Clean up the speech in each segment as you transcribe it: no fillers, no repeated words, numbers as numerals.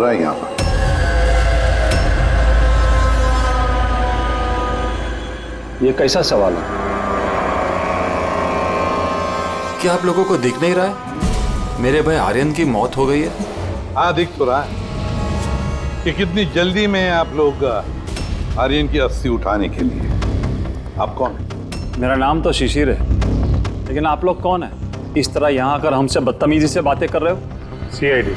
रहा है यहाँ पर? ये कैसा सवाल है? क्या आप लोगों को दिख नहीं रहा है मेरे भाई आर्यन की मौत हो गई है? हाँ, दिख तो रहा है कि कितनी जल्दी में आप लोग आर्यन की अस्थि उठाने के लिए। आप कौन है? मेरा नाम तो शिशिर है, लेकिन आप लोग कौन है? इस तरह यहाँ आकर हमसे बदतमीजी से बातें कर रहे हो? सीआईडी,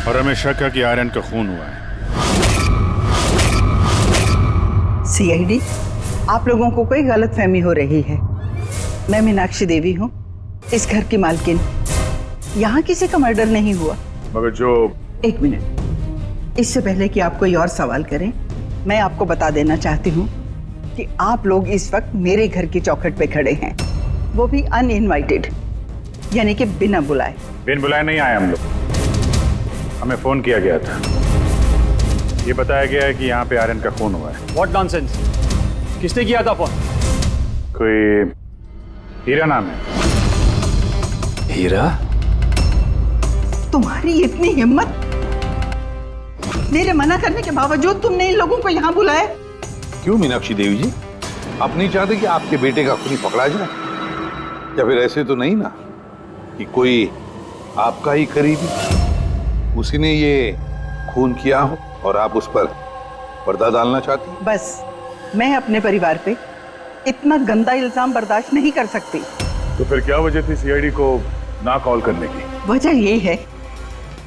और हमें शक है कि आर्यन का खून हुआ है। सीआईडी, आप लोगों को कोई गलतफहमी हो रही है। मैं मीनाक्षी देवी हूँ, इस घर की मालकिन। यहाँ किसी का मर्डर नहीं हुआ। मगर जो... एक मिनट, इससे पहले कि आप कोई और सवाल करें, मैं आपको बता देना चाहती हूँ कि आप लोग इस वक्त मेरे घर की चौखट पे खड़े हैं, वो भी अनइनवाइटेड, यानी कि बिना बुलाए। बिन बुलाए नहीं आए हम लोग। हमें फोन किया गया था, ये बताया गया है कि यहाँ पे आर्यन का खून हुआ है। What nonsense? किसने किया था फोन? कोई हीरा नाम है। हीरा? तुम्हारी इतनी हिम्मत, मेरे मना करने के बावजूद तुमने इन लोगों को यहाँ बुलाया? क्यों मीनाक्षी देवी जी, आप नहीं चाहते कि आपके बेटे का खूनी पकड़ा जाए? या फिर ऐसे तो नहीं ना कि कोई आपका ही करीबी उसी ने ये खून किया हो और आप उस पर पर्दा डालना चाहती हैं? बस, मैं अपने परिवार पे इतना गंदा इल्जाम बर्दाश्त नहीं कर सकती। तो फिर क्या वजह थी सीआईडी को ना कॉल करने की? वजह ये है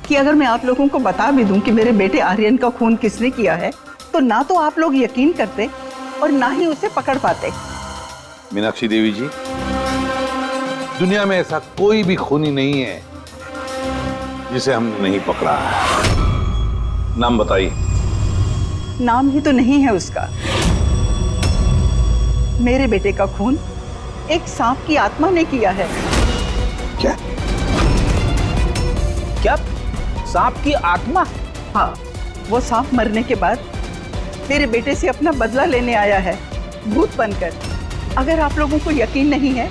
कि अगर मैं आप लोगों को बता भी दूं कि मेरे बेटे आर्यन का खून किसने किया है, तो ना तो आप लोग यकीन करते और ना ही उसे पकड़ पाते। मीनाक्षी देवी जी, दुनिया में ऐसा कोई भी खूनी नहीं है जिसे हमने नहीं पकड़ा है। नाम बताइए। नाम ही तो नहीं है उसका। मेरे बेटे का खून एक सांप की आत्मा ने किया है। क्या? क्या? सांप की आत्मा? हाँ, वो सांप मरने के बाद मेरे बेटे से अपना बदला लेने आया है, भूत बनकर। अगर आप लोगों को यकीन नहीं है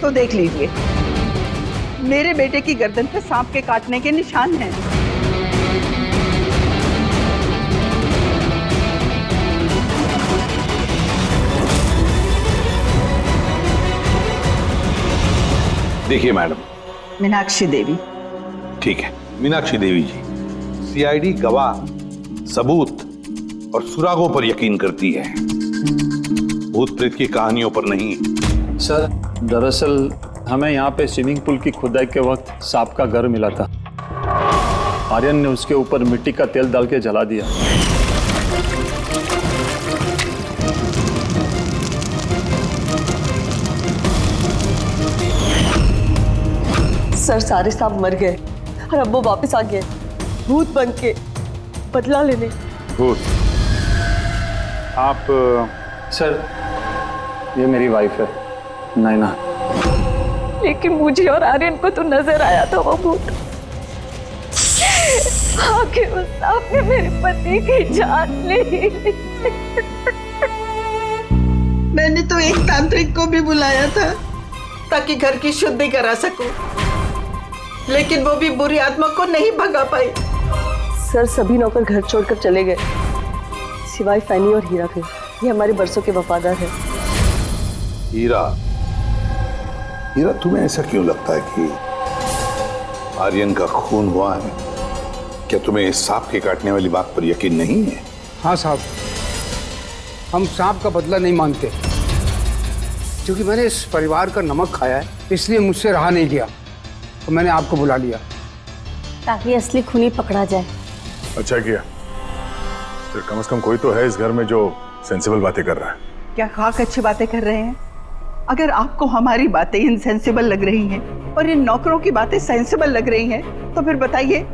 तो देख लीजिए, मेरे बेटे की गर्दन पे सांप के काटने के निशान हैं। देखिए मैडम। मीनाक्षी देवी। ठीक है मीनाक्षी देवी जी, सीआईडी गवाह, सबूत और सुरागों पर यकीन करती है, भूत प्रेत की कहानियों पर नहीं। सर, दरअसल हमें यहाँ पे स्विमिंग पूल की खुदाई के वक्त सांप का घर मिला था। आर्यन ने उसके ऊपर मिट्टी का तेल डाल के जला दिया। सर, सारे सांप मर गए और अब वो वापस आ गए भूत बन के बदला लेने। भूत? आप... सर, ये मेरी वाइफ है, नैना। लेकिन मुझे और आर्यन को तो नजर आया था वो भूत। आखिर उस सांप ने मेरे पति की जान ली। मैंने तो एक तांत्रिक को भी बुलाया था ताकि घर की शुद्धि करा सकूं, लेकिन वो भी बुरी आत्मा को नहीं भगा पाई। सर, सभी नौकर घर छोड़कर चले गए सिवाय फैनी और हीरा के। ये हमारे बरसों के वफादार है। हीरा, हीरा तुम्हें ऐसा क्यों लगता है कि आर्यन का खून हुआ है? क्या तुम्हें सांप के काटने वाली बात पर यकीन नहीं है? हाँ साहब, हम सांप का बदला नहीं मांगते, क्योंकि मैंने इस परिवार का नमक खाया है, इसलिए मुझसे रहा नहीं गया तो मैंने आपको बुला लिया ताकि असली खूनी पकड़ा जाए। अच्छा किया। फिर कम से कम कोई तो है इस घर में जो सेंसिबल बातें कर रहा है। क्या खाक अच्छी बातें कर रहे हैं? अगर आपको हमारी बातें इनसेंसिबल लग रही हैं और इन नौकरों की बातें सेंसिबल लग रही हैं, तो फिर बताइए,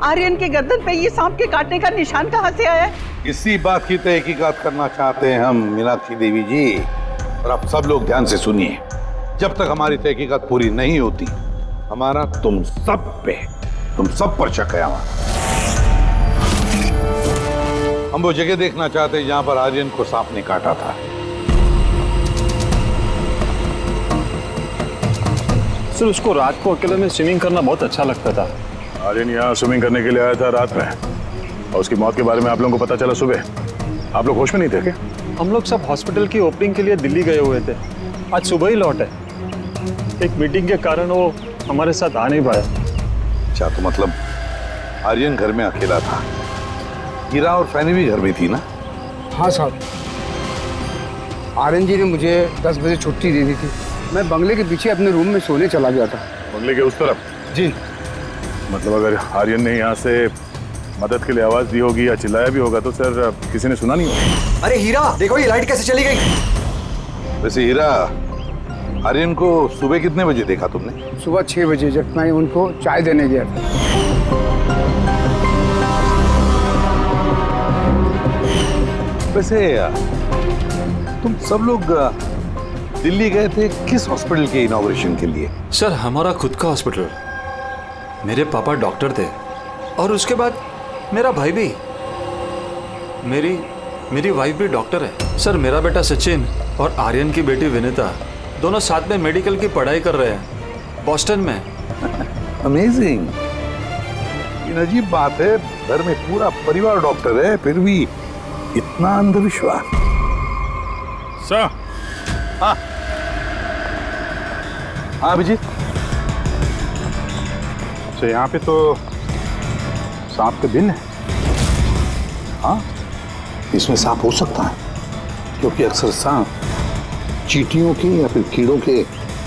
आर्यन के गर्दन पे ये सांप के काटने का निशान कहाँ से आया है? इसी बात की तहकीकात करना चाहते हैं हम मीनाक्षी देवी जी, और आप सब लोग ध्यान से सुनिए। जब तक हमारी तहकीकात पूरी नहीं होती, हमारा तुम सब पर शक है। हम वो जगह देखना चाहते हैं जहां पर आर्यन को सांप ने काटा था। सर, उसको रात को अकेले में स्विमिंग करना बहुत अच्छा लगता था, आर्यन यहाँ स्विमिंग करने के लिए आया था रात में, और उसकी मौत के बारे में आप लोगों को पता चला सुबह। आप लोग होश में नहीं थे क्या? हम लोग सब हॉस्पिटल की ओपनिंग के लिए दिल्ली गए हुए थे, आज सुबह ही लौटे। एक मीटिंग के कारण वो हमारे साथ आ नहीं पाया। अच्छा, तो मतलब आर्यन घर में अकेला था, हीरा और फैनी भी घर में थी ना? हाँ साहब, आर्यन जी ने मुझे 10 बजे छुट्टी दे दी थी। मैं बंगले के पीछे अपने रूम में सोने चला गया था। बंगले के उस तरफ? जी। मतलब अगर आर्यन ने यहाँ से मदद के लिए आवाज दी होगी या चिल्लाया भी होगा तो सर किसी ने सुना नहीं होगा। अरे हीरा देखो ये लाइट कैसे चली गई। वैसे हीरा, आर्यन को सुबह कितने बजे देखा तुमने? सुबह 6 बजे, जब मैं उनको चाय देने गया था। वैसे तुम सब लोग दिल्ली गए थे किस हॉस्पिटल के इनॉग्रेशन के लिए? सर हमारा खुद का हॉस्पिटल। मेरे पापा डॉक्टर थे और उसके बाद मेरा भाई भी। मेरी वाइफ भी डॉक्टर है। सर मेरा बेटा सचिन और आर्यन की बेटी विनीता दोनों साथ में मेडिकल की पढ़ाई कर रहे हैं बॉस्टन में। अमेजिंग। ये अजीब बात है, घर में पूरा परिवार डॉक्टर है फिर भी इतना अंधविश्वास। सर। हाँ हाँ अभिजीत। अच्छा, यहाँ पे तो सांप के दिन है। हाँ, इसमें सांप हो सकता है क्योंकि अक्सर सांप चींटियों के या फिर कीड़ों के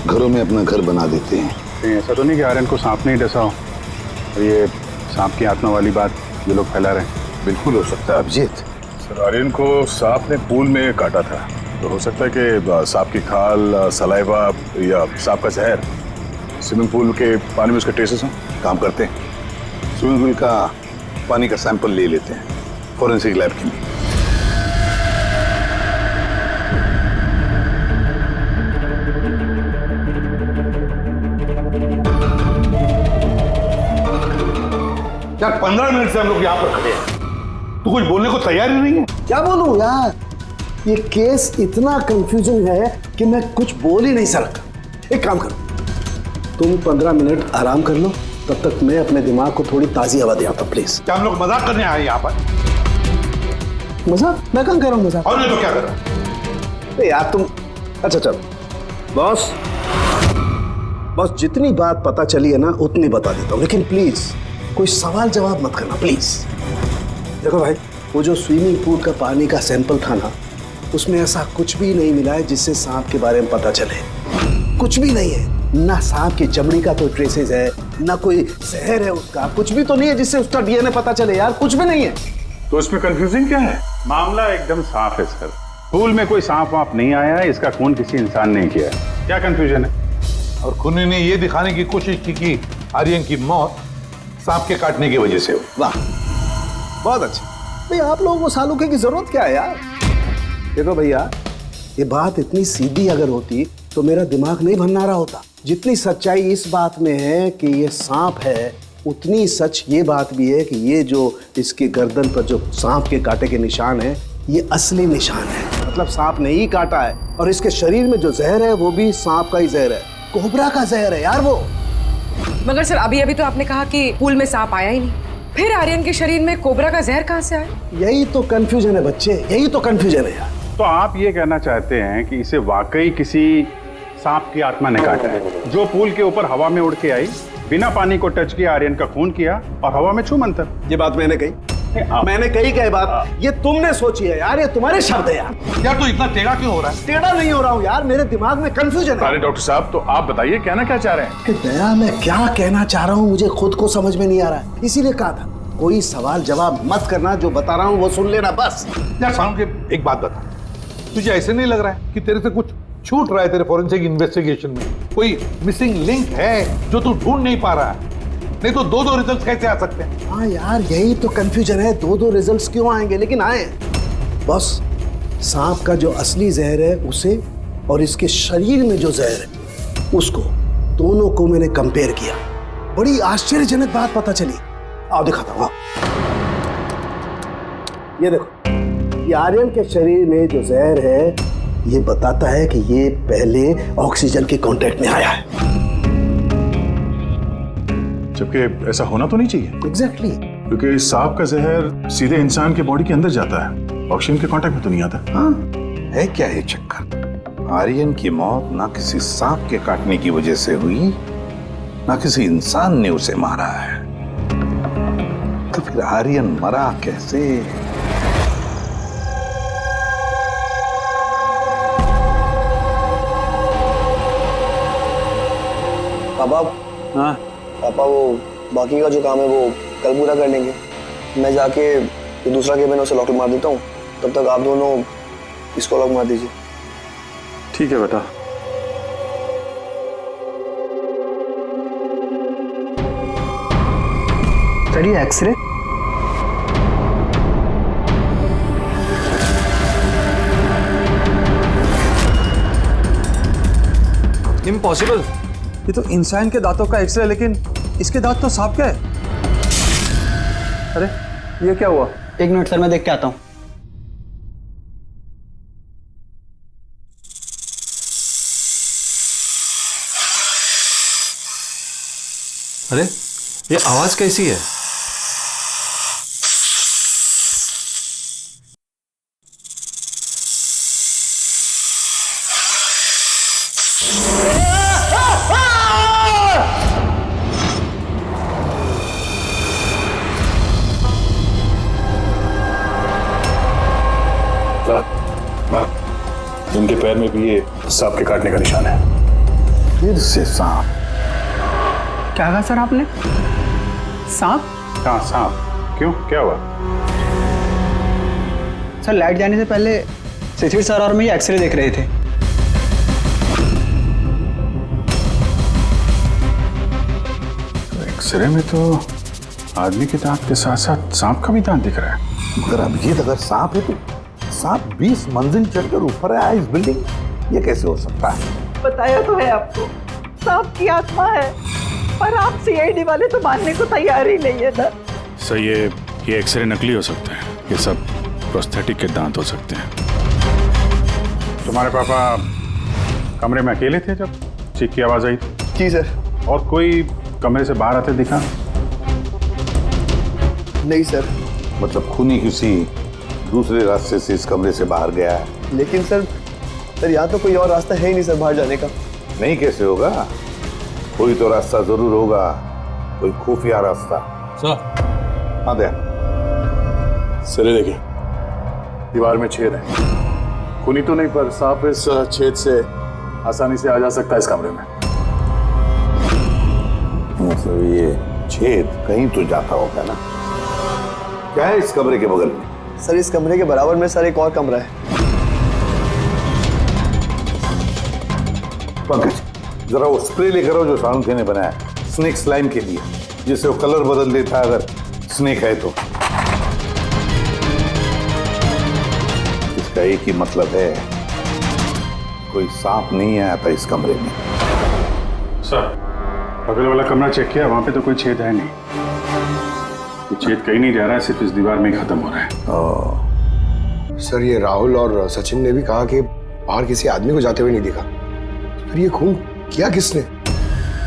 घरों में अपना घर बना देते हैं। कहीं ऐसा तो नहीं कि आर्यन को सांप नहीं डसा हो और ये सांप की आत्मा वाली बात ये लोग फैला रहे हैं? बिल्कुल हो सकता है अभिजीत। सर आर्यन को सांप ने पूल में काटा था, तो हो सकता है कि सांप की खाल, सलाइवा या सांप का जहर स्विमिंग पूल के पानी में उसके ट्रेसेस हों। काम करते हैं, स्विमिंग पूल का पानी का सैंपल ले लेते हैं फॉरेंसिक लैब के लिए। यार 15 मिनट से हम लोग यहाँ पर खड़े हैं, तो कुछ बोलने को तैयार ही नहीं है। क्या बोलूं यार, ये केस इतना कंफ्यूजन है कि मैं कुछ बोल ही नहीं सकता। एक काम करो, तुम 15 मिनट आराम कर लो, तब तक मैं अपने दिमाग को थोड़ी ताजी हवा दे आता। प्लीज। क्या हम लोग मजाक करने आए यहाँ पर? मजाक? मैं कहाँ कर रहा हूँ मजाक? और नहीं तो क्या कर रहा है? अरे यार तुम, अच्छा चल बॉस, जितनी बात पता चली है ना उतनी बता देता हूँ, लेकिन प्लीज कोई सवाल जवाब मत करना प्लीज। देखो भाई, वो जो स्विमिंग पूल का पानी का सैंपल था ना, उसमें ऐसा कुछ भी नहीं मिला है जिससे सांप के बारे में पता चले। कुछ भी नहीं है, ना सांप की चमड़ी का कोई ट्रेसेस है, ना कोई जहर है उसका, कुछ भी तो नहीं है जिससे उसका डीएनए पता चले यार, कुछ भी नहीं है। तो इसमें कंफ्यूजिंग क्या है? मामला एकदम साफ है सर। पूल में कोई सांप वाप नहीं आया है, इसका खून किसी इंसान ने किया है। क्या कंफ्यूजन है? और खूनी ने ये दिखाने की कोशिश की कि आर्यन की मौत सांप के काटने की वजह से हो। वाह, बहुत अच्छा। भाई आप लोगों को सालूके की जरूरत क्या है यार? देखो भैया, ये बात इतनी सीधी अगर होती तो मेरा दिमाग नहीं भन्ना रहा होता। जितनी सच्चाई इस बात में है कि ये सांप है, उतनी सच ये बात भी है कि ये जो इसके गर्दन पर जो सांप के कांटे के निशान है, ये असली निशान है। मतलब सांप ने ही काटा है, और इसके शरीर में जो जहर है वो भी सांप का ही जहर है, कोबरा का जहर है यार वो। मगर सर अभी तो आपने कहा कि पूल में सांप आया ही नहीं, फिर आर्यन के शरीर में कोबरा का जहर कहाँ से आया? यही तो कंफ्यूजन है बच्चे, यही तो कंफ्यूजन है यार। तो आप ये कहना चाहते हैं कि इसे वाकई किसी सांप की आत्मा ने काटा है, जो पूल के ऊपर हवा में उड़ के आई, बिना पानी को टच किया, आर्यन का खून किया और हवा में छू मंतर। ये बात मैंने कही? मैंने कही क्या बात? ये तुमने सोची है यार, ये तुम्हारे शब्द है यार। यार तो इतना टेढ़ा क्यों हो रहा है? टेढ़ा नहीं हो रहा हूँ यार, मेरे दिमाग में कंफ्यूजन है। अरे डॉक्टर साहब, तो आप बताइए कहना क्या चाह रहे हैं? कि दया, मैं क्या कहना चाह रहा हूँ मुझे खुद को समझ में नहीं आ रहा है, इसीलिए कहा था कोई सवाल जवाब मत करना, जो बता रहा हूँ वो सुन लेना बस। यार साउंड के एक बात बता, तुझे ऐसे नहीं लग रहा है कि तेरे से कुछ छूट रहा है तेरे फॉरेंसिक इन्वेस्टिगेशन में? कोई मिसिंग लिंक है जो तू ढूंढ नहीं पा रहा है? नहीं तो दो रिजल्ट कैसे आ सकते हैं? हाँ यार, यही तो कंफ्यूजन है, दो रिजल्ट्स क्यों आएंगे? लेकिन आए बॉस, सांप का जो असली जहर है उसे, और इसके शरीर में जो जहर है उसको, दोनों को मैंने कंपेयर किया। बड़ी आश्चर्यजनक बात पता चली। आओ दिखाता हूँ। ये देखो, ये आर्यन के शरीर में जो जहर है ये बताता है कि ये पहले ऑक्सीजन के कांटेक्ट में आया है। जबकि ऐसा होना तो नहीं चाहिए। एग्जैक्टली। क्योंकि सांप का जहर सीधे इंसान के बॉडी के अंदर जाता है, ऑक्सीजन के कांटेक्ट में तो नहीं आता। हाँ, है क्या ये चक्कर? आर्यन की मौत ना किसी सांप के काटने की वजह से हुई, ना किसी इंसान ने उसे मारा है। तो फिर आर्यन मरा कैसे? पापा, हाँ पापा वो बाकी का जो काम है वो कल पूरा कर लेंगे। मैं जाके ये दूसरा केबिन उसे लॉक मार देता हूँ, तब तक आप दोनों इसको लॉक मार दीजिए। ठीक है बेटा। सर ये एक्सरे? इम्पॉसिबल। ये तो इंसान के दांतों का एक्सरे, लेकिन इसके दांत तो सांप के है। अरे ये क्या हुआ? एक मिनट सर, मैं देख के आता हूँ। अरे ये आवाज कैसी है? इनके पैर में भी ये सांप के काटने का निशान है। फिर से सांप? क्या कहा सर आपने? सांप? हाँ सांप। क्यों, क्या हुआ? सर लाइट जाने से पहले शिशिर सर और मैं ये एक्सरे देख रहे थे। एक्सरे में तो आदमी के दांत के साथ साथ सांप का भी दांत दिख रहा है। मगर अभिजीत, अगर सांप है तो सांप 20 मंजिल चढ़कर ऊपर आया इस बिल्डिंग, ये कैसे हो सकता है? बताया तो है आपको, सांप की आत्मा है, पर आप सीआईडी वाले तो मानने को तैयार ही नहीं है ना। सर ये एक्सरे नकली हो सकते हैं, ये सब प्रोस्थेटिक के दांत हो सकते हैं। तुम्हारे पापा कमरे में अकेले थे जब चीख की आवाज आई? जी सर। और कोई कमरे से बाहर आते दिखा? नहीं सर। मतलब खूनी किसी दूसरे रास्ते से इस कमरे से बाहर गया है? लेकिन सर यहाँ तो कोई और रास्ता है ही नहीं सर बाहर जाने का। नहीं कैसे होगा? कोई तो रास्ता जरूर होगा, कोई खुफिया रास्ता। सर। हाँ दे। सर देखिए, दीवार में छेद है। खूनी तो नहीं, पर सांप इस छेद से आसानी से आ जा सकता है इस कमरे में। मतलब ये छेद कहीं तो जाता होगा ना? क्या है इस कमरे के बगल में? सर इस कमरे के बराबर में सर एक और कमरा है। पंकज, जरा वो स्प्रे लेकर आओ जो सालुंखे ने बनाया है स्नेक स्लाइम के लिए, जिससे वो कलर बदल देता है अगर स्नेक है तो। इसका एक ही मतलब है, कोई सांप नहीं आया था इस कमरे में। सर बगल वाला कमरा चेक किया, वहां पे तो कोई छेद है नहीं। ये छेद कहीं नहीं जा रहा है, सिर्फ इस दीवार में ही खत्म हो रहा है। सर ये राहुल और सचिन ने भी कहा कि बाहर किसी आदमी को जाते हुए नहीं देखा। फिर ये खून किया किसने?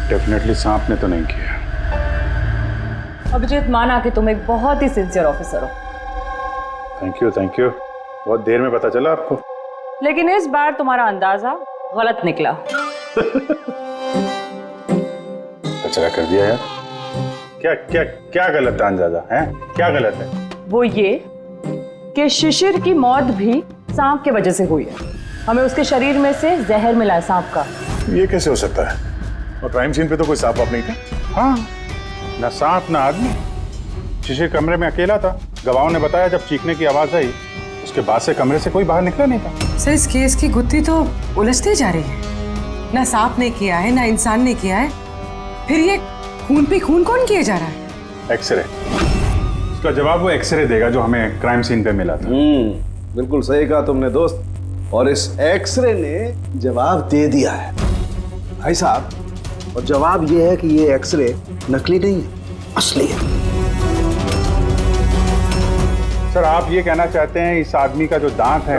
डेफिनेटली सांप ने तो नहीं किया। अभिजीत, माना कि तुम एक बहुत ही सिंसियर ऑफिसर हो। Thank you thank you. बहुत देर में पता चला आपको। लेकिन इस बार तुम्हारा अंदाजा गलत निकला। कचरा कर दिया यार। क्या क्या क्या गलत अंदाजा है? क्या गलत है? वो ये कि शिशिर की मौत भी सांप के वजह से हुई है। हमें उसके शरीर में से जहर मिला है सांप का। ये कैसे हो सकता है? और क्राइम सीन पे तो कोई सांप वाप नहीं था। हाँ, ना सांप ना आदमी। शिशिर कमरे में अकेला था। गवाहों ने बताया जब चीखने की आवाज आई, उसके बाद से कमरे से कोई बाहर निकला नहीं था। सर इस केस की गुत्थी तो उलझती जा रही है। ना सांप ने किया है, ना इंसान ने किया है, फिर ये खून पे खून कौन किया जा रहा है? एक्सरे। इसका जवाब वो एक्सरे देगा जो हमें क्राइम सीन पे मिला था। बिल्कुल सही कहा तुमने दोस्त, और इस एक्सरे ने जवाब दे दिया है भाई साहब। और जवाब ये है कि ये एक्सरे नकली नहीं है, असली है। सर आप ये कहना चाहते हैं इस आदमी का जो दांत है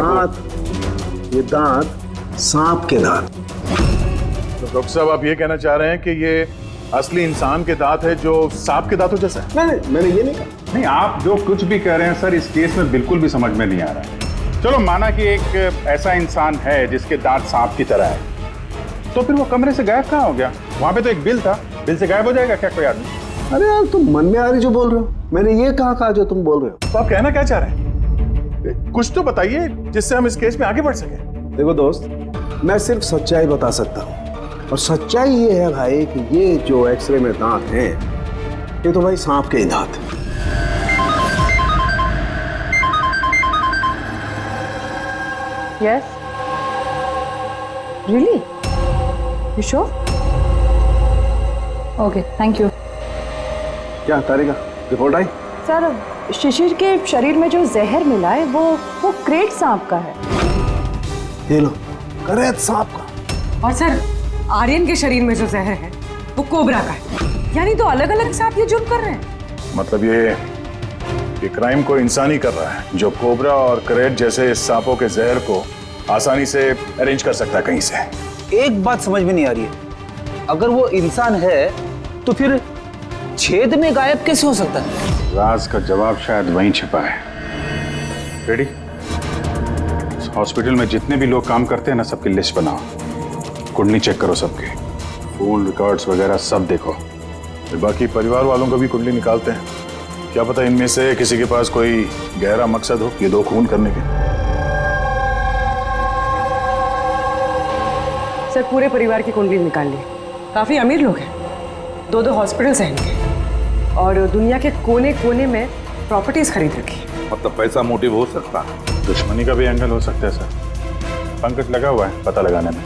ये दांत सांप के दांत। तो डॉक्टर साहब आप ये कहना चाह रहे हैं कि ये असली इंसान के दांत है जो सांप के दांतों जैसा है। नहीं, मैंने ये नहीं कहा। नहीं, आप जो कुछ भी कह रहे हैं सर, इस केस में बिल्कुल भी समझ में नहीं आ रहा है। चलो माना कि एक ऐसा इंसान है जिसके दांत सांप की तरह है, तो फिर वो कमरे से गायब कहाँ हो गया? वहां पे तो एक बिल था, बिल से गायब हो जाएगा क्या कोई आदमी? अरे यार, तुम मन में आ रही जो बोल रहे हो, मैंने ये कहा जो तुम बोल रहे हो। तो आप कहना क्या चाह रहे हैं? कुछ तो बताइए जिससे हम इस केस में आगे बढ़ सके। देखो दोस्त, मैं सिर्फ सच्चाई बता सकता हूँ, और सच्चाई ये है भाई कि ये जो एक्सरे में दांत हैं, ये तो भाई सांप के ही दांत हैं। Yes. Really? You sure? Okay, thank you. क्या तारिका, रिपोर्ट आई? सर, शिशिर के शरीर में जो जहर मिला है वो क्रेट सांप का है। ये लो, क्रेट सांप का। और सर, आर्यन के शरीर में जो जहर है वो कोबरा का है। यानी तो अलग अलग सांप ये जुर्म कर रहे हैं। मतलब ये क्राइम को इंसान ही कर रहा है, जो कोबरा और करेट जैसे सांपों के जहर को आसानी से अरेंज कर सकता है कहीं से। एक बात समझ में नहीं आ रही है, अगर वो इंसान है तो फिर छेद में गायब कैसे हो सकता है? राज का जवाब शायद वहीं छिपा है। रेडी? हॉस्पिटल में जितने भी लोग काम करते हैं ना, सबकी लिस्ट बनाओ, कुंडली चेक करो सबके, फोन रिकॉर्ड्स वगैरह सब देखो। फिर बाकी परिवार वालों को भी कुंडली निकालते हैं, क्या पता इनमें से किसी के पास कोई गहरा मकसद हो ये दो खून करने के। सर, पूरे परिवार की कुंडली निकाल ली। काफी अमीर लोग हैं, 2 हॉस्पिटल्स हैं इनके, और दुनिया के कोने कोने में प्रॉपर्टीज खरीद रखी। मतलब पैसा मोटिव हो सकता है? दुश्मनी का भी एंगल हो सकता है सर। पंकज लगा हुआ है पता लगाने में।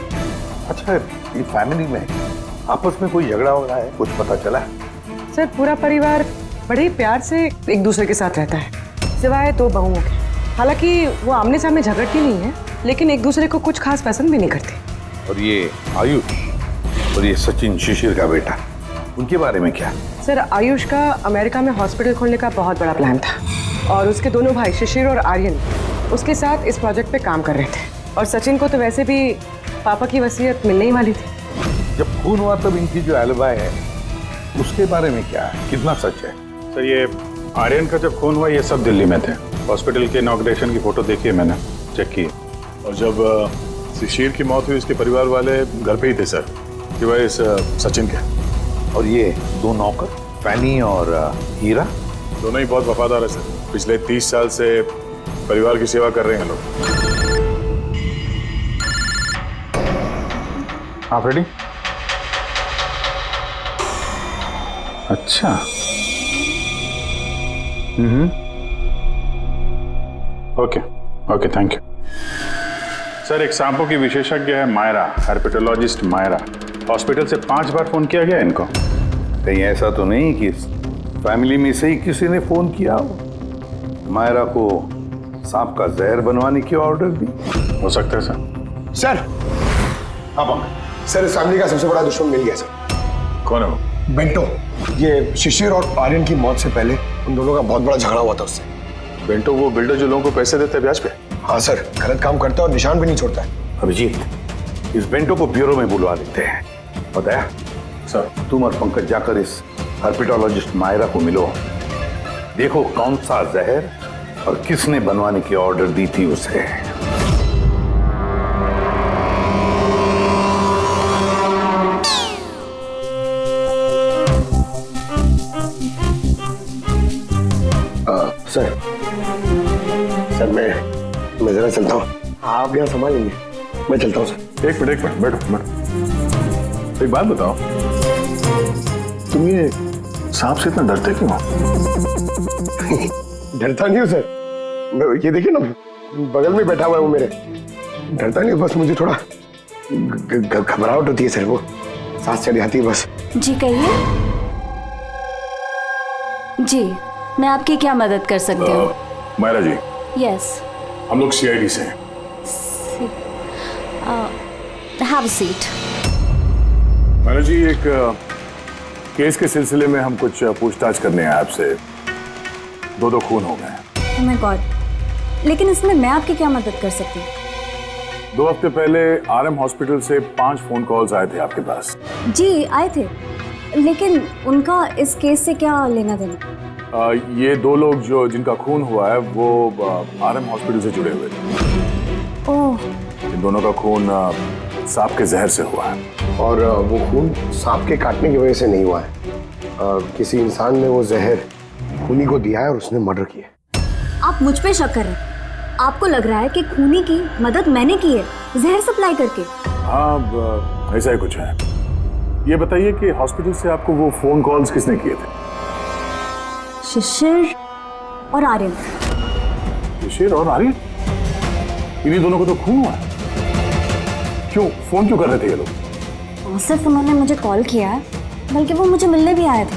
अच्छा, ये फैमिली में आपस में कोई झगड़ा हो रहा है, कुछ पता चला? सर, पूरा परिवार बड़े प्यार से एक दूसरे के साथ रहता है, सिवाय 2 बहुओं के। हालांकि वो आमने सामने झगड़ती नहीं है, लेकिन एक दूसरे को कुछ खास पसंद भी नहीं करती। और ये आयुष और ये सचिन, शिशिर का बेटा, उनके बारे में क्या? सर, आयुष का अमेरिका में हॉस्पिटल खोलने का बहुत बड़ा प्लान था, और उसके दोनों भाई शिशिर और आर्यन उसके साथ इस प्रोजेक्ट पे काम कर रहे थे। और सचिन को तो वैसे भी पापा की वसीयत मिलने ही वाली थी। जब खून हुआ तब इनकी जो एलिबाई है उसके बारे में क्या है, कितना सच है? सर, ये आर्यन का जब खून हुआ ये सब दिल्ली में थे। हॉस्पिटल के इनॉग्रेशन की फोटो देखी है मैंने, चेक की। और जब शिशिर की मौत हुई उसके परिवार वाले घर पे ही थे सर, सिवाय इस सचिन के। और ये 2 नौकर, फैनी और हीरा, दोनों ही बहुत वफादार है सर। पिछले 30 साल से परिवार की सेवा कर रहे हैं लोग। आप रेडी? अच्छा। Okay, thank you sir. एक सांपों की विशेषज्ञ है मायरा, हर्पेटोलॉजिस्ट मायरा। हॉस्पिटल से 5 बार फोन किया गया इनको। कहीं ऐसा तो नहीं कि फैमिली में से ही किसी ने फोन किया हो, मायरा को सांप का जहर बनवाने की ऑर्डर दी? हो सकता है सर। सर, हाँ सर, इस फैमिली का सबसे बड़ा दुश्मन मिल गया सर। कौन है वो? बेंटो। ये शिशिर और आर्यन की मौत से पहले उन दोनों का बहुत बड़ा झगड़ा हुआ था उससे। बेंटो वो बिल्डर जो लोगों को पैसे देते हैं ब्याज पे? हाँ सर, गलत काम करता है और निशान भी नहीं छोड़ता है। अभिजीत, इस बेंटो को ब्यूरो में बुलवा लेते हैं। बताया सर, तुम और पंकज जाकर इस हर्पेटोलॉजिस्ट मायरा को मिलो, देखो कौन सा जहर और किसने बनवाने की ऑर्डर दी थी उसे। सर, मैं जरा चलता हूँ, आप यहाँ संभाल लेंगे, मैं चलता हूँ सर। एक मिनट बैठो। एक बात बताओ, तुम ये सांप से इतना डरते क्यों? डरता नहीं हूँ सर, ये देखिए ना, बगल में बैठा हुआ है वो मेरे। डरता नहीं, बस मुझे थोड़ा घबराहट होती है सर, वो सांस चढ़ जाती है बस। जी कहिए। जी, मैं आपकी क्या मदद कर सकती हूँ? मायरा जी। यस। हम लोग CID से हैं। Have a seat. Myra ji, एक केस के सिलसिले में हम कुछ पूछताछ करने हैं आपसे। 2 खून हो गए। ओह माय गॉड, लेकिन इसमें मैं आपकी क्या मदद कर सकती हूँ? 2 हफ्ते पहले RM हॉस्पिटल से 5 फोन कॉल्स आए थे आपके पास। जी आए थे, लेकिन उनका इस केस से क्या लेना देना? ये दो लोग जो जिनका खून हुआ है वो आरएम हॉस्पिटल से जुड़े हुए थे। ओह, इन दोनों का खून सांप के जहर से हुआ है। और वो खून सांप के काटने की वजह से नहीं हुआ है। किसी इंसान ने वो जहर खूनी को दिया है और उसने मर्डर किया। आप मुझ पे शक कर रहे हैं? आपको लग रहा है कि खूनी की मदद मैंने की है जहर सप्लाई करके? हाँ, ऐसा ही कुछ है। ये बताइए कि हॉस्पिटल से आपको वो फोन कॉल्स किसने किए थे? शिशिर और आर्यन। शिशिर और आर्यन? इन्हीं दोनों को तो खून हुआ है। क्यों फोन क्यों कर रहे थे ये लोग? सिर्फ उन्होंने मुझे कॉल किया है, बल्कि वो मुझे मिलने भी आए थे।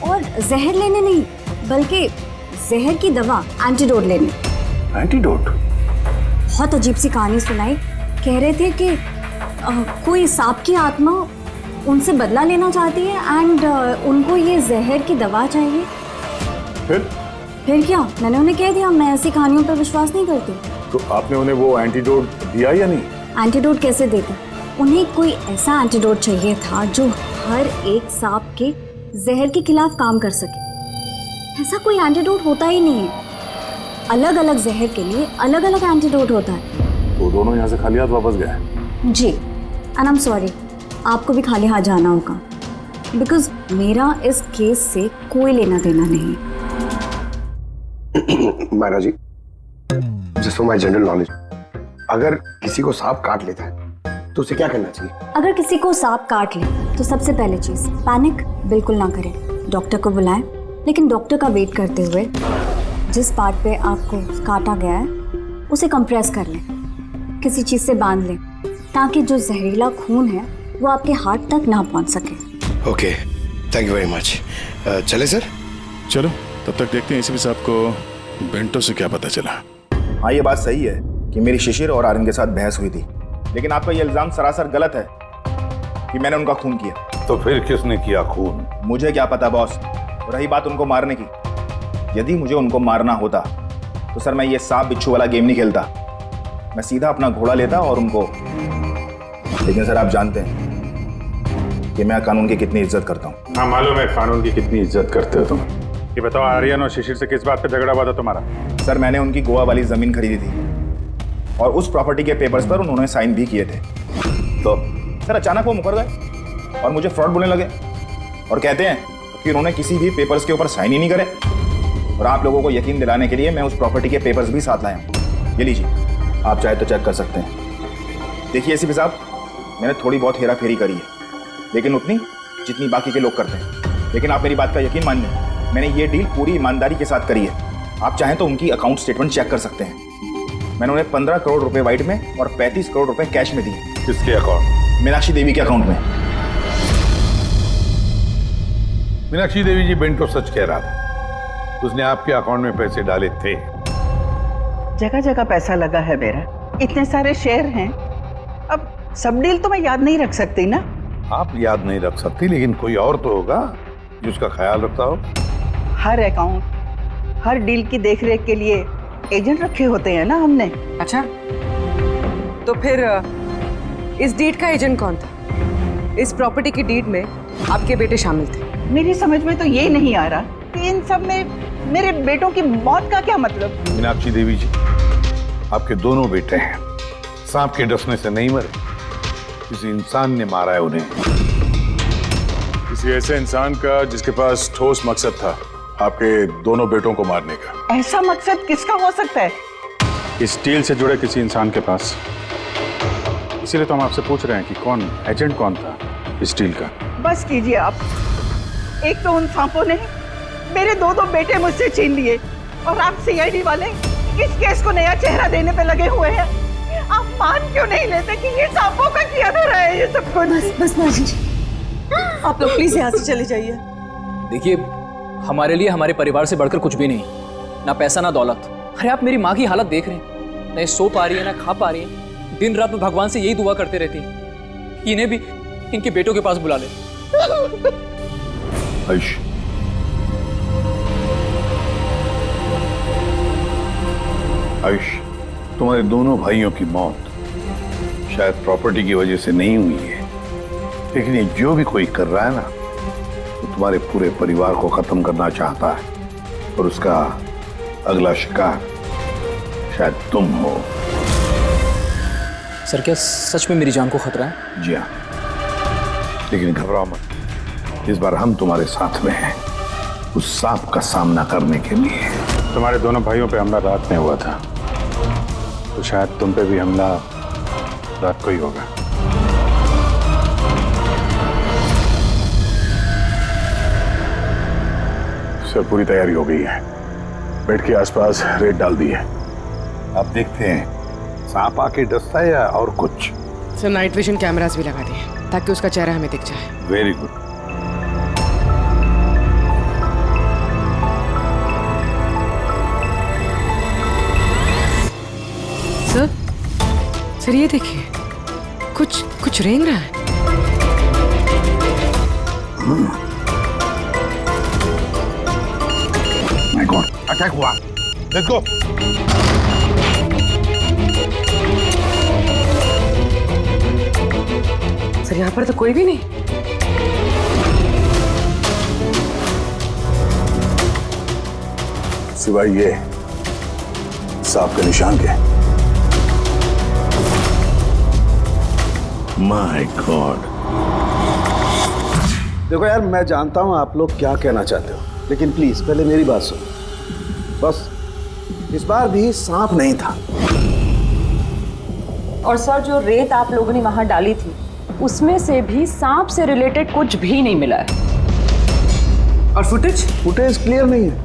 और जहर लेने नहीं, बल्कि जहर की दवा एंटीडोट लेने। एंटीडोट? बहुत अजीब सी कहानी सुनाई। कह रहे थे कि कोई सांप की आत्मा उनसे बदला लेना चाहती है एंड उनको ये जहर की दवा चाहिए। फिर क्या? मैंने उन्हें कह दिया मैं ऐसी कहानियों पर विश्वास नहीं करती। तो आपने उन्हें वो एंटीडोट दिया या नहीं? एंटीडोट कैसे देते? उन्हें कोई ऐसा एंटीडोट चाहिए था जो हर एक सांप के जहर के खिलाफ काम कर सके। ऐसा कोई एंटीडोट होता ही नहीं है। अलग अलग जहर के लिए अलग अलग एंटीडोट होता है। तो दोनों यहाँ से खाली हाथ वापस गए? जी, एंड आई एम सॉरी, आपको भी खाली हाथ जाना होगा, बिकॉज मेरा इस केस से कोई लेना देना नहीं। Myra ji, just for my general knowledge, अगर किसी को सांप काट लेता है तो उसे क्या करना चाहिए? अगर किसी को सांप काट ले तो सबसे पहले चीज पैनिक बिल्कुल ना करें। डॉक्टर को बुलाएं, लेकिन डॉक्टर का वेट करते हुए जिस पार्ट पे आपको काटा गया है उसे कंप्रेस कर लें, किसी चीज से बांध लें, ताकि जो जहरीला खून है वो आपके हार्ट तक ना पहुंच सके। Okay, thank you very much. चले सर? चलो, तब तक देखते हैं एसीपी साहब को बेंटो से क्या पता चला। हाँ, ये बात सही है कि मेरी शिशिर और आर्यन के साथ बहस हुई थी, लेकिन आपका ये इल्जाम सरासर गलत है कि मैंने उनका खून किया। तो फिर किसने किया खून? मुझे क्या पता बॉस। रही बात उनको मारने की, यदि मुझे उनको मारना होता तो सर मैं ये सांप बिच्छू वाला गेम नहीं खेलता, मैं सीधा अपना घोड़ा लेता और उनको। लेकिन सर आप जानते हैं कि मैं कानून की कितनी इज्जत करता हूँ। हाँ, मालूम है कानून की कितनी इज्जत करते हो तुम। ये बताओ, आर्यन और शिशिर से किस बात पे झगड़ा हुआ था तुम्हारा? सर मैंने उनकी गोवा वाली जमीन खरीदी थी और उस प्रॉपर्टी के पेपर्स पर उन्होंने साइन भी किए थे। तो सर अचानक वो मुकर गए और मुझे फ्रॉड बोलने लगे और कहते हैं कि उन्होंने किसी भी पेपर्स के ऊपर साइन ही नहीं करे। और आप लोगों को यकीन दिलाने के लिए मैं उस प्रॉपर्टी के पेपर्स भी साथ लाया हूँ। ये लीजिए, आप चाहे तो चेक कर सकते हैं। देखिए एसीपी साहब, मैंने थोड़ी बहुत हेरा फेरी करी है, लेकिन उतनी जितनी बाकी के लोग करते हैं। लेकिन आप मेरी बात का यकीन मानिए, मैंने ये डील पूरी ईमानदारी के साथ करी है। आप चाहें तो उनकी अकाउंट स्टेटमेंट चेक कर सकते हैं। मैंने उन्हें 15 करोड़ रुपए व्हाइट में और 35 करोड़ रुपए कैश में दिए। किसके अकाउंट? मीनाक्षी देवी के अकाउंट में। मीनाक्षी देवी जी, बेंटो सच कह रहा था, उसने आपके अकाउंट में पैसे डाले थे। जगह जगह पैसा लगा है मेरा, इतने सारे शेयर हैं। अब सब डील तो मैं याद नहीं रख सकती ना। आप याद नहीं रख सकती, लेकिन कोई और तो होगा जो उसका ख्याल रखता हो। हर अकाउंट, हर डील की देखरेख के लिए एजेंट रखे होते हैं ना हमने। अच्छा, तो फिर इस डीड का एजेंट कौन था? इस प्रॉपर्टी की डीड में आपके बेटे शामिल थे। मेरी समझ में तो ये नहीं आ रहा कि इन सब में मेरे बेटों की मौत का क्या मतलब। मीनाक्षी देवी जी, आपके दोनों बेटे हैं, सांप के डसने से नहीं मरे, किसी इंसान ने मारा है उन्हें। किसी ऐसे इंसान का जिसके पास ठोस मकसद था आपके दोनों बेटों को मारने का। ऐसा मकसद किसका हो सकता है? इस डील से जुड़े किसी इंसान के पास। इसीलिए तो हम आपसे पूछ रहे हैं कि कौन एजेंट कौन था इस डील का। बस कीजिए आप। एक तो उन सांपों ने मेरे दो बेटे मुझसे छीन लिए, और आप सीआईडी वाले इस केस को नया चेहरा देने पे लगे हुए हैं। आप मान क्यों नहीं लेते कि ये सांपों का किया धरा है ये सब कुछ? बस माजी जी, आप लोग प्लीज यहाँ से चले जाइए। देखिए, हमारे लिए हमारे परिवार से बढ़कर कुछ भी नहीं, ना पैसा ना दौलत। अरे आप मेरी माँ की हालत देख रहे हैं, ना सो पा रही है ना खा पा रही है। दिन रात में भगवान से यही दुआ करते रहती है कि इन्हें भी इनके बेटों के पास बुला ले। आयुष, आयुष, तुम्हारे दोनों भाइयों की मौत शायद प्रॉपर्टी की वजह से नहीं हुई है, लेकिन ये जो भी कोई कर रहा है ना, वो तुम्हारे पूरे परिवार को खत्म करना चाहता है और उसका अगला शिकार शायद तुम हो। सर क्या सच में मेरी जान को खतरा है? जी हाँ, लेकिन घबराओ मत, इस बार हम तुम्हारे साथ में हैं उस सांप का सामना करने के लिए। तुम्हारे दोनों भाइयों पे हमला रात में हुआ था, तो शायद तुम पे भी हमला रात को ही होगा। सर पूरी तैयारी हो गई है, बेड के आसपास रेत डाल दी है। आप देखते हैं सांप आके डसता है या और कुछ? सर नाइट विजन कैमरास भी लगा दिए ताकि उसका चेहरा हमें दिख जाए। Very good. सर ये देखिए, कुछ रेंग रहा है। माय गॉड, अटैक हुआ। Let's go. सर यहाँ पर तो कोई भी नहीं। सिवाय ये सांप के निशान के। My God. देखो यार, मैं जानता हूं आप लोग क्या कहना चाहते हो, लेकिन प्लीज पहले मेरी बात सुनो। बस इस बार भी सांप नहीं था। और सर जो रेत आप लोगों ने वहां डाली थी उसमें से भी सांप से रिलेटेड कुछ भी नहीं मिला है। और फुटेज क्लियर नहीं है,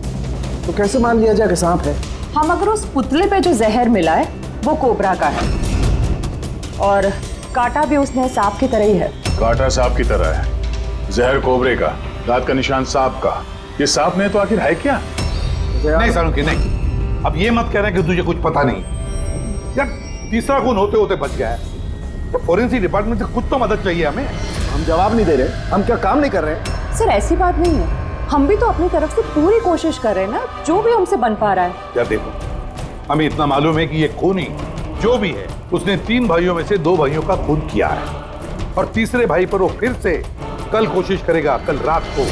तो कैसे मान लिया जाए कि सांप है? हम अगर उस पुतले पे जो जहर मिला है वो कोबरा का है और काटा भी उसने सांप की तरह ही है। काटा सांप की तरह है, जहर कोबरे का, दांत का निशान सांप का। ये सांप नहीं तो आखिर है क्या? नहीं सालुंकी नहीं, अब ये मत कह रहे कि तुझे कुछ पता नहीं। यार तीसरा खून होते होते बच गया है, तो फॉरेंसिक डिपार्टमेंट से कुछ तो मदद चाहिए हमें। हम जवाब नहीं दे रहे, हम क्या काम नहीं कर रहे? सर ऐसी बात नहीं है, हम भी तो अपनी तरफ से पूरी कोशिश कर रहे हैं ना, जो भी हमसे बन पा रहा है। यार देखो, हमें इतना मालूम है कि ये खूनी जो भी है उसने 3 भाइयों में से 2 भाइयों का खून किया है, और तीसरे भाई पर वो फिर से कल कोशिश करेगा, कल रात को।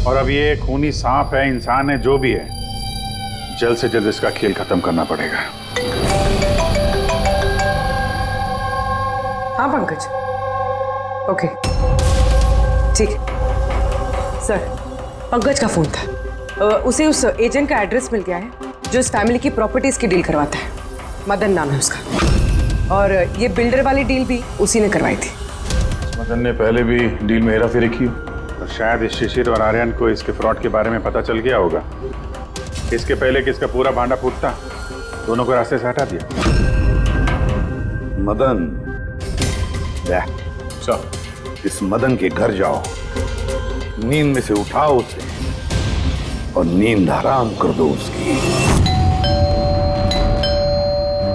और अब ये खूनी सांप है, इंसान है, जो भी है, जल्द से जल्द इसका खेल खत्म करना पड़ेगा। हाँ पंकज, ओके ठीक है। सर पंकज का फोन था, उसे उस एजेंट का एड्रेस मिल गया है जो इस फैमिली की प्रॉपर्टीज की डील करवाता है। मदन नाम है उसका, और ये बिल्डर वाली डील भी उसी ने करवाई थी। मदन ने पहले भी डील में हेराफेरी की, और शायद इस शिशिर और आर्यन को इसके फ्रॉड के बारे में पता चल गया होगा। इसके पहले कि इसका पूरा भांडा फूटता, दोनों को रास्ते से हटा दिया। मदन, इस मदन के घर जाओ, नींद में से उठाओ उसे और नींद हराम कर दो उसकी।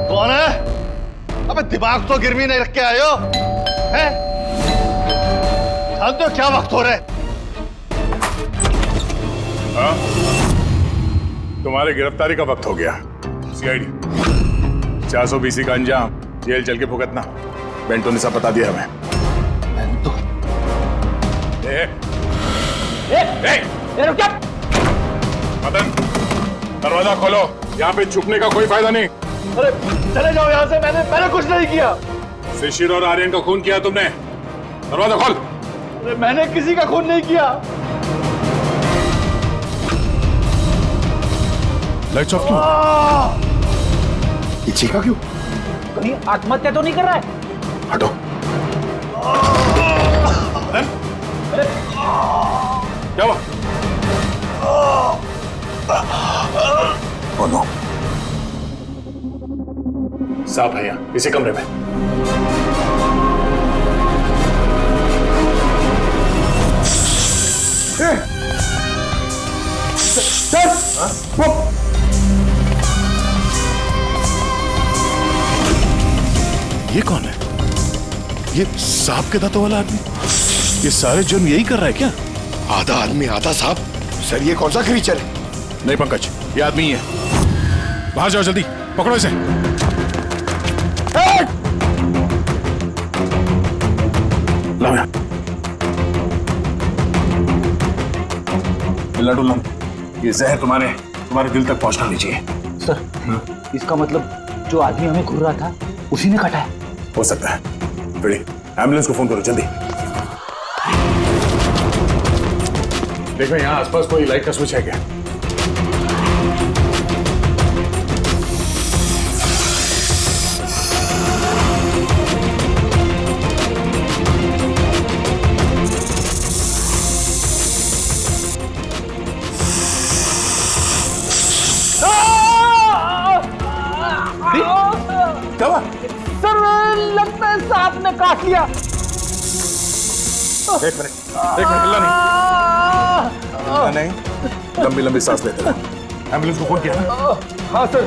कौन है? अबे दिमाग तो गिरवी नहीं रख के आए हो, हैं? जानते हो क्या वक्त हो रहा है? हाँ? तुम्हारी गिरफ्तारी का वक्त हो गया। सीआईडी 420 का अंजाम, जेल चल के भुगतना। बेंटो ने सब बता दिया हमें। बेंटो? मदन, दरवाजा खोलो, यहाँ पे छुपने का कोई फायदा नहीं। अरे चले जाओ यहाँ से, मैंने कुछ नहीं किया। शिशिर और आर्यन का खून किया तुमने, दरवाजा खोल। अरे मैंने किसी का खून नहीं किया। लाइट्स ऑफ क्यों? ये चीखा क्यों? कहीं आत्महत्या तो नहीं कर रहा है? हटो। अरे क्या हुआ? Oh no. सांप है यहाँ, इसी कमरे में। ये कौन है? ये सांप के दांतों वाला आदमी? ये सारे जुर्म यही कर रहा है क्या? आधा आदमी आधा सांप। सर ये कौन सा क्रीचर है? नहीं पंकज, ये आदमी ही है। बाहर जाओ जल्दी, पकड़ो इसे। लाओ यहाँ। चिल्ला डुल्ला मत। ये जहर तुम्हारे दिल तक पहुंचना नहीं चाहिए। सर इसका मतलब जो आदमी हमें घूर रहा था उसी ने काटा है। हो सकता है। बड़ी एम्बुलेंस को फोन करो जल्दी। देखो यहाँ आसपास कोई लाइट का स्विच है क्या? सर लगता है सांप ने काट लिया। एक मिनट हिलना नहीं। लंबी लंबी सांस लेते रहो। एम्बुलेंस को फोन किया ना? हाँ सर।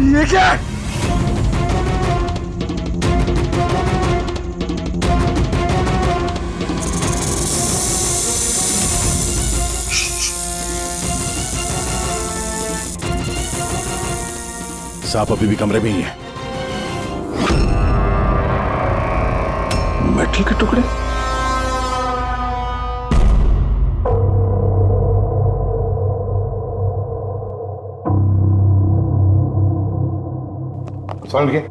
ये क्या? सांप अभी भी कमरे में ही है। मेटल के टुकड़े? समझ गए?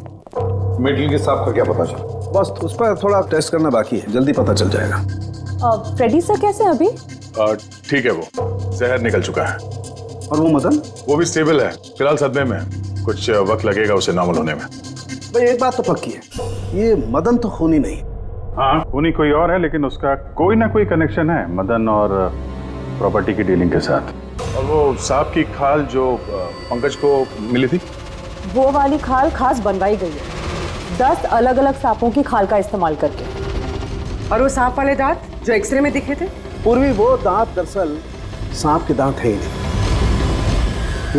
मेटल के सांप का क्या पता चला? बस उस पर थोड़ा टेस्ट करना बाकी है, जल्दी पता चल जाएगा। फ्रेडी सर कैसे हैं अभी? ठीक है, वो जहर निकल चुका है। और वो मदन? वो भी स्टेबल है, फिलहाल सदमे में है। कुछ वक्त लगेगा उसे नॉर्मल होने में। भाई एक बात तो पक्की है, ये मदन तो खूनी नहीं। हाँ खूनी कोई और है, लेकिन उसका कोई ना कोई कनेक्शन है मदन और प्रॉपर्टी की डीलिंग के साथ। और वो सांप की खाल जो पंकज को मिली थी, वो वाली खाल खास बनवाई गई है 10 अलग अलग सांपों की खाल का इस्तेमाल करके। और वो सांप वाले दांत जो एक्सरे में दिखे थे? पूर्वी वो दांत दरअसल सांप के दांत है ही नहीं,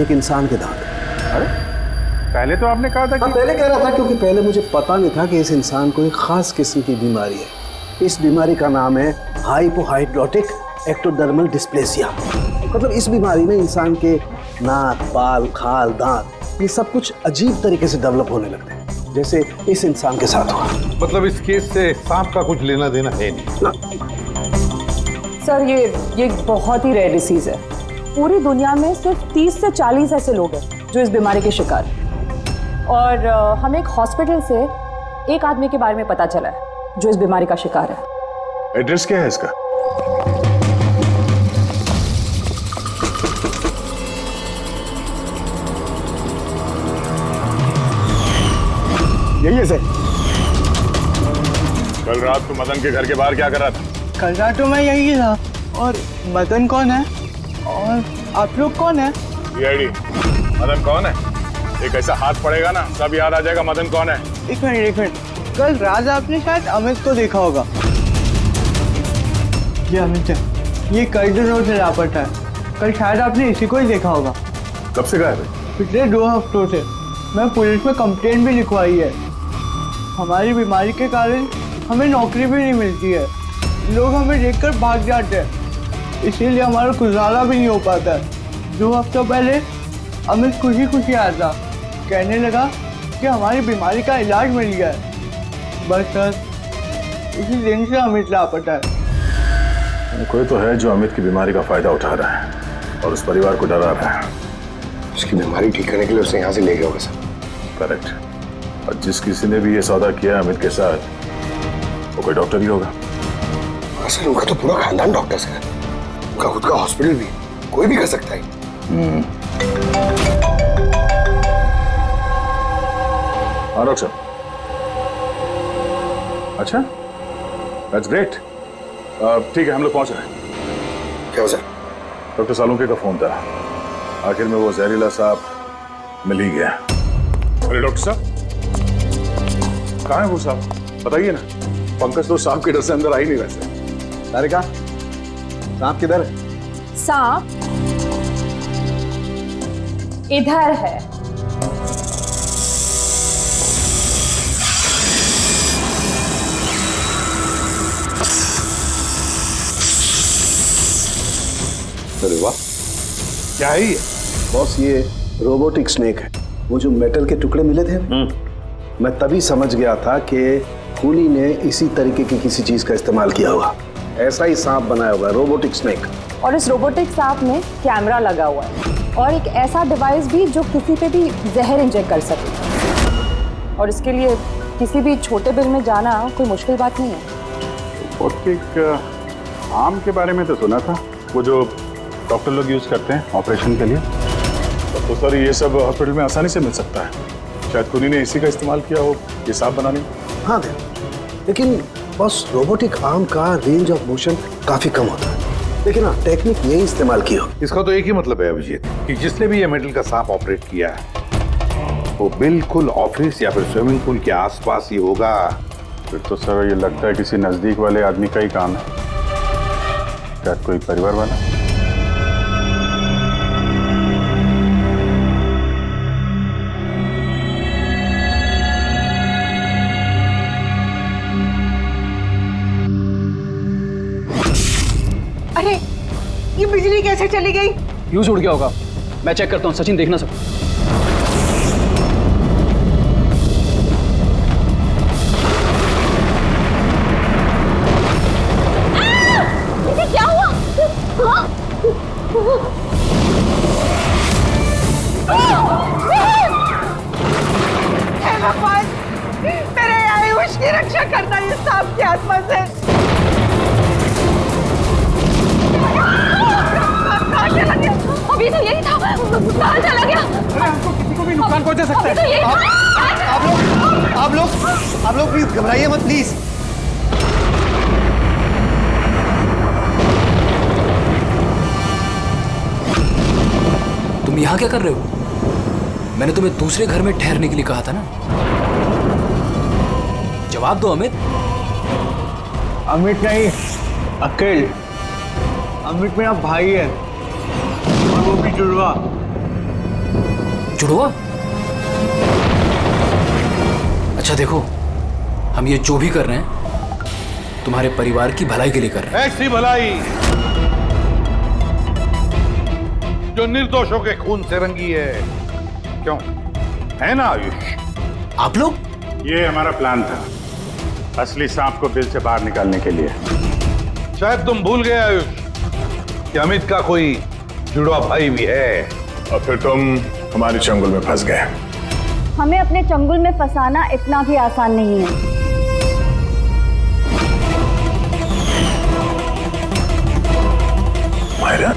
एक इंसान के दांत है। अरे पहले तो आपने कहा था कि... पहले कह रहा था क्योंकि पहले मुझे पता नहीं था कि इस इंसान को एक खास किस्म की बीमारी है। इस बीमारी का नाम है हाइपोहाइड्रोटिक एक्टोडर्मल डिस्प्लेसिया। मतलब इस बीमारी में इंसान के नाक, बाल, खाल, दांत ये सब कुछ अजीब तरीके से डेवलप होने लगते हैं, जैसे इस इंसान के साथ हुआ। मतलब इस केस से सांप का कुछ लेना देना है नहीं? सर ये बहुत ही रेयर डिसीज है। पूरी दुनिया में सिर्फ 30 से 40 ऐसे लोग हैं जो इस बीमारी के शिकार हैं। और हमें एक हॉस्पिटल से एक आदमी के बारे में पता चला है जो इस बीमारी का शिकार है। एड्रेस क्या है इसका? यही है सर। कल रात को मदन के घर के बाहर क्या कर रहा था? कल रात तो मैं यही था। और मदन कौन है? और आप लोग कौन है? मदन कौन है? एक ऐसा हाथ पड़ेगा ना सब याद आ जाएगा मदन कौन है। एक मिनट, कल रात आपने शायद अमित को देखा होगा। ये अमित है, ये कई दिनों से लापता है। कल शायद आपने इसी को ही देखा होगा। कब से गायब है? पिछले 2 हफ्तों से। मैं पुलिस में कंप्लेंट भी लिखवाई है। हमारी बीमारी के कारण हमें नौकरी भी नहीं मिलती है, लोग हमें देखकर भाग जाते हैं, इसीलिए हमारा गुजारा भी नहीं हो पाता है। 2 हफ्तों पहले अमित खुशी आया था, कहने लगा कि हमारी बीमारी का इलाज मिल गया है। बस सर उसी दिन से अमित लापता है। कोई तो है जो अमित की बीमारी का फायदा उठा रहा है और उस परिवार को डरा रहा है। उसकी बीमारी ठीक करने के लिए उसे यहाँ से ले गया होगा सर। करेक्ट। और जिस किसी ने भी ये सौदा किया अमित के साथ वो कोई डॉक्टर ही होगा। हाँ सर, उनका तो पूरा खानदान डॉक्टर है, उनका खुद का हॉस्पिटल भी, कोई भी कर सकता है। हाँ डॉक्टर साहब। अच्छा दैट्स ग्रेट। ठीक है हम लोग पहुंच रहे हैं। क्या सर? डॉक्टर सालुंके का फोन था, आखिर में वो जहरीला सांप मिल ही गया। अरे डॉक्टर साहब कहाँ है वो सांप? बताइए ना। पंकज तो सांप के डर से अंदर आ ही नहीं वैसे। तारिका सांप किधर है? सांप इधर है। अरे वाह, क्या है ये? बॉस ये रोबोटिक स्नेक है। वो जो मेटल के टुकड़े मिले थे मैं तभी समझ गया था कि खूनी ने इसी तरीके की किसी चीज का इस्तेमाल किया होगा। ऐसा ही सांप बनाया होगा, रोबोटिक स्नेक। और इस रोबोटिक सांप में कैमरा लगा हुआ है और एक ऐसा डिवाइस भी जो किसी पे भी जहर इंजेक्ट कर सके। और इसके लिए किसी भी छोटे बिल में जाना कोई मुश्किल बात नहीं है। रोबोटिक आर्म के बारे में तो सुना था, वो जो डॉक्टर लोग यूज करते हैं ऑपरेशन के लिए। तो सर ये सब हॉस्पिटल में आसानी से मिल सकता है। शायद खूनी ने इसी का इस्तेमाल किया हो ये सांप बनाने में। हाँ दे, लेकिन बस रोबोटिक आर्म का रेंज ऑफ मोशन काफी कम होता है, लेकिन हाँ टेक्निक यही इस्तेमाल की हो। इसका तो एक ही मतलब है अभिजीत कि जिसने भी ये मेटल का सांप ऑपरेट किया है वो बिल्कुल ऑफिस या फिर स्विमिंग पूल के आसपास ही होगा। फिर तो सर ये लगता है किसी नजदीक वाले आदमी का ही काम है, शायद कोई परिवार वाला। अरे ये बिजली कैसे चली गई? फ्यूज उड़ गया होगा, मैं चेक करता हूँ। सचिन देखना सब। क्या हुआ? हे भगवान, मेरे आयुष की रक्षा करना ये सांप की आत्मा से। अभी तो यही था, कहाँ चला गया? हमको किसी को भी नुकसान पहुंचा सकता है। तो यही आप लोग प्लीज घबराइए मत प्लीज। तुम यहाँ क्या कर रहे हो? मैंने तुम्हें दूसरे घर में ठहरने के लिए कहा था ना। जवाब दो अमित। अमित नहीं, अकेल। अमित मेरा भाई है और वो भी जुड़वा। जुड़वा? अच्छा देखो, हम ये जो भी कर रहे हैं तुम्हारे परिवार की भलाई के लिए कर रहे हैं। ऐसी भलाई जो निर्दोषों के खून से रंगी है, क्यों है ना आयुष? आप लोग? ये हमारा प्लान था, असली सांप को बिल से बाहर निकालने के लिए। शायद तुम भूल गए आयुष कि अमित का कोई जुड़वा भाई भी है। और फिर तुम हमारे चंगुल में फंस गए। हमें अपने चंगुल में फंसाना इतना भी आसान नहीं है। मायरा,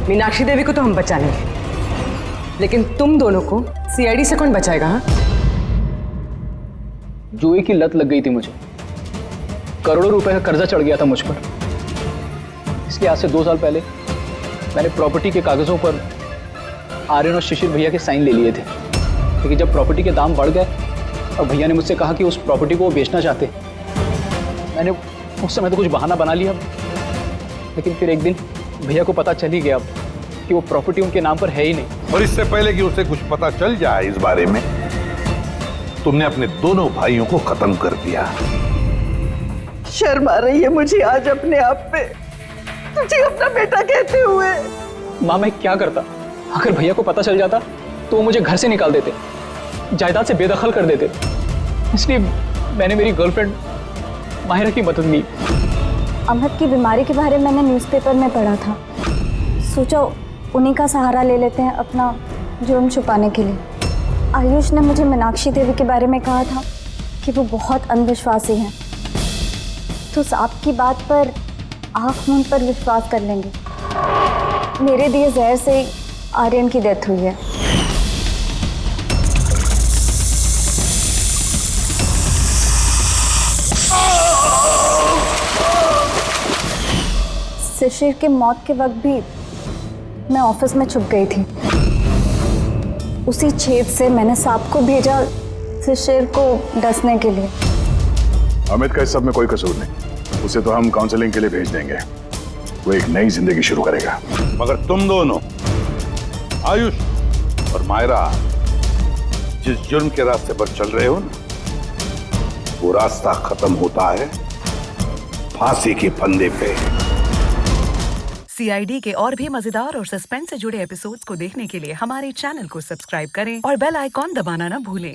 मीनाक्षी देवी को तो हम बचा लेंगे, लेकिन तुम दोनों को सीआईडी से कौन बचाएगा? हाँ? जुए की लत लग गई थी मुझे, करोड़ों रुपए का कर्जा चढ़ गया था मुझ पर। इसलिए आज से 2 साल पहले मैंने प्रॉपर्टी के कागजों पर आर्यन और शिशिर भैया के साइन ले लिए थे। लेकिन जब प्रॉपर्टी के दाम बढ़ गए और भैया ने मुझसे कहा कि उस प्रॉपर्टी को वो बेचना चाहते, मैंने उस समय तो कुछ बहाना बना लिया। लेकिन फिर एक दिन भैया को पता चल ही गया कि वो प्रॉपर्टी उनके नाम पर है ही नहीं। और इससे पहले कि उसे कुछ पता चल जाए इस बारे में, तुमने अपने दोनों भाइयों को खत्म कर दिया। शर्म आ रही है मुझे आज अपने आप पे, तुझे अपना बेटा कहते हुए। माँ मैं क्या करता? अगर भैया को पता चल जाता तो वो मुझे घर से निकाल देते, जायदाद से बेदखल कर देते। इसलिए मैंने मेरी गर्लफ्रेंड माहिरा की मदद ली। अमित की बीमारी के बारे में मैंने न्यूज़पेपर में पढ़ा था, सोचा उन्हीं का सहारा ले लेते हैं अपना जुर्म छुपाने के लिए। आयुष ने मुझे मीनाक्षी देवी के बारे में कहा था कि वो बहुत अंधविश्वासी हैं, तो सांप की बात पर आँख मूंद पर विश्वास कर लेंगे। मेरे दिए जहर से आर्यन की डेथ हुई है। शिशिर के मौत के वक्त भी मैं ऑफिस में छुप गई थी। उसी छेद से मैंने सांप को भेजा शिशिर को डसने के लिए। अमित का इस सब में कोई कसूर नहीं, उसे तो हम काउंसलिंग के लिए भेज देंगे, वो एक नई जिंदगी शुरू करेगा। मगर तुम दोनों आयुष और मायरा जिस जुर्म के रास्ते पर चल रहे हो ना, वो रास्ता खत्म होता है फांसी के फंदे पे। सीआईडी के और भी मजेदार और सस्पेंस से जुड़े एपिसोड्स को देखने के लिए हमारे चैनल को सब्सक्राइब करें और बेल आइकॉन दबाना न भूलें।